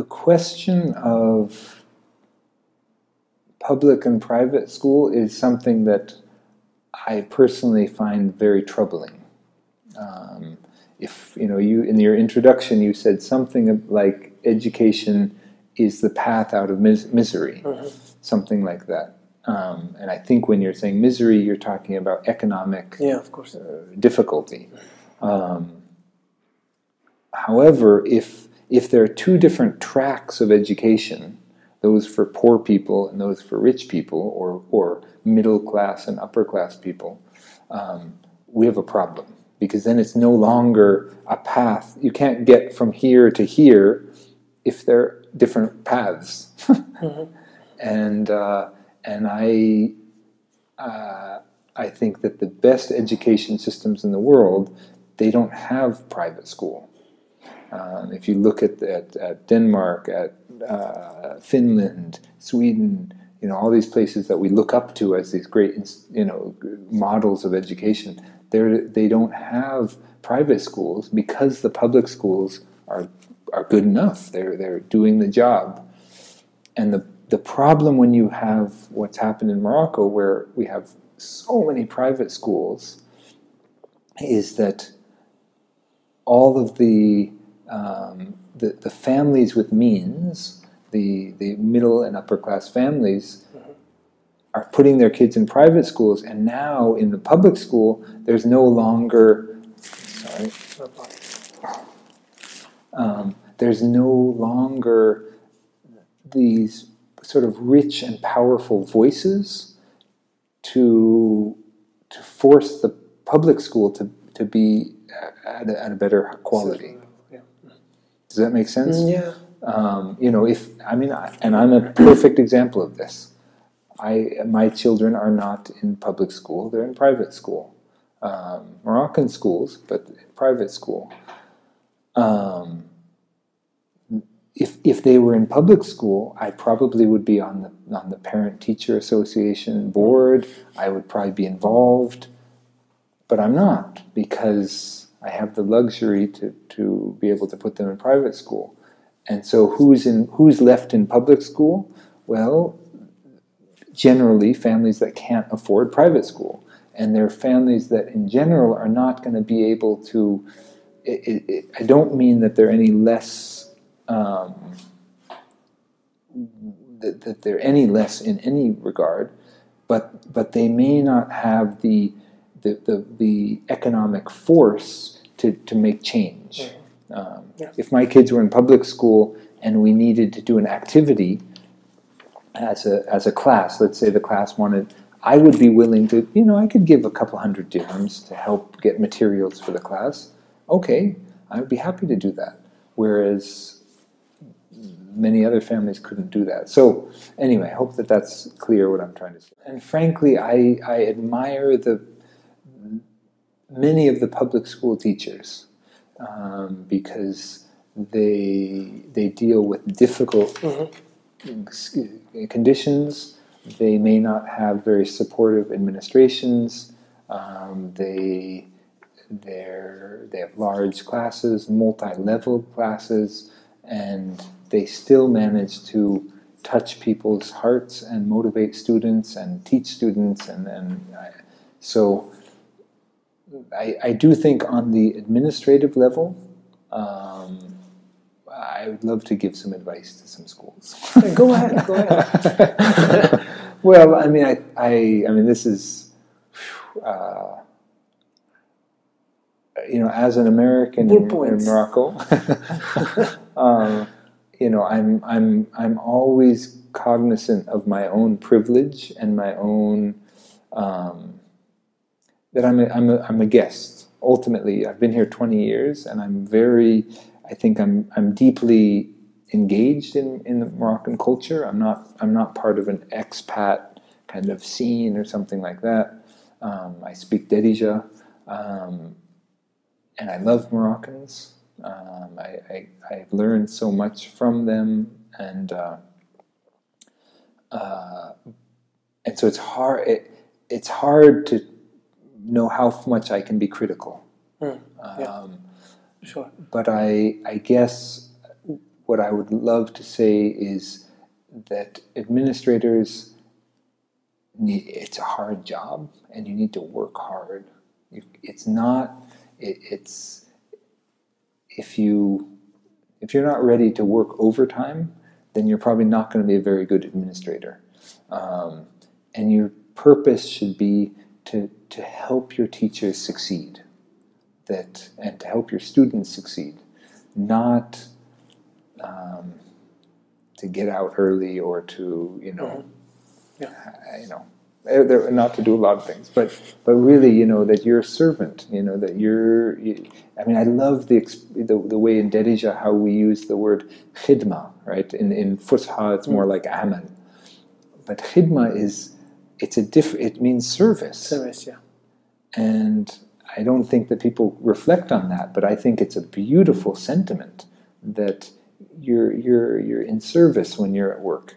the question of public and private school is something that I personally find very troubling. If you in your introduction you said something like education is the path out of misery, something like that. And I think when you're saying misery, you're talking about economic of course. Difficulty. However, if there are two different tracks of education, those for poor people and those for rich people, or middle class and upper class people, we have a problem. Because then it's no longer a path. You can't get from here to here if they're different paths. And I think that the best education systems in the world, they don't have private school. If you look at Denmark, at Finland, Sweden, all these places that we look up to as these great, models of education, they don't have private schools because the public schools are good enough. They're doing the job. And the problem when you have what's happened in Morocco, where we have so many private schools, is that all of the families with means, the middle and upper class families, are putting their kids in private schools, and now in the public school there's no longer there's no longer these sort of rich and powerful voices to force the public school to be at a better quality. Does that make sense? Yeah. And I'm a perfect example of this. My children are not in public school; they're in private school, Moroccan schools, but private school. If they were in public school, I probably would be on the Parent-Teacher Association board. I would probably be involved, but I'm not, because I have the luxury to be able to put them in private school. And so who's left in public school? Well, generally families that can't afford private school, and they're families that in general are not going to be able to. I don't mean that they're any less. That they're any less in any regard, but they may not have the economic force to make change. If my kids were in public school and we needed to do an activity as a class, let's say the class wanted, I would be willing to, I could give a couple hundred dirhams to help get materials for the class. Okay, I would be happy to do that. Whereas many other families couldn't do that. So anyway, I hope that's clear what I'm trying to say. And frankly, I admire many of the public school teachers because they deal with difficult conditions. They may not have very supportive administrations. They have large classes, multi-level classes, and they still manage to touch people's hearts and motivate students and teach students. So I do think on the administrative level, I would love to give some advice to some schools. Go ahead. Well, I mean, this is, as an American in Morocco, I'm always cognizant of my own privilege and my own that I'm a guest. Ultimately, I've been here 20 years, and I think I'm deeply engaged in the Moroccan culture. I'm not part of an expat kind of scene or something like that. I speak Darija, and I love Moroccans. I've learned so much from them, and so it's hard. It's hard to know how much I can be critical. Sure. But I guess what I would love to say is that administrators it's a hard job, and you need to work hard. It's not. It's if you're not ready to work overtime, then you're probably not going to be a very good administrator. And your purpose should be to help your teachers succeed, and to help your students succeed, not to get out early or to not to do a lot of things, but really, that you're a servant. That you're. I mean, I love the way in Derija how we use the word khidma, right? In Fusha, it's more like amal, but khidma it means service. Service, yeah. And I don't think that people reflect on that, but I think it's a beautiful sentiment that you're in service when you're at work.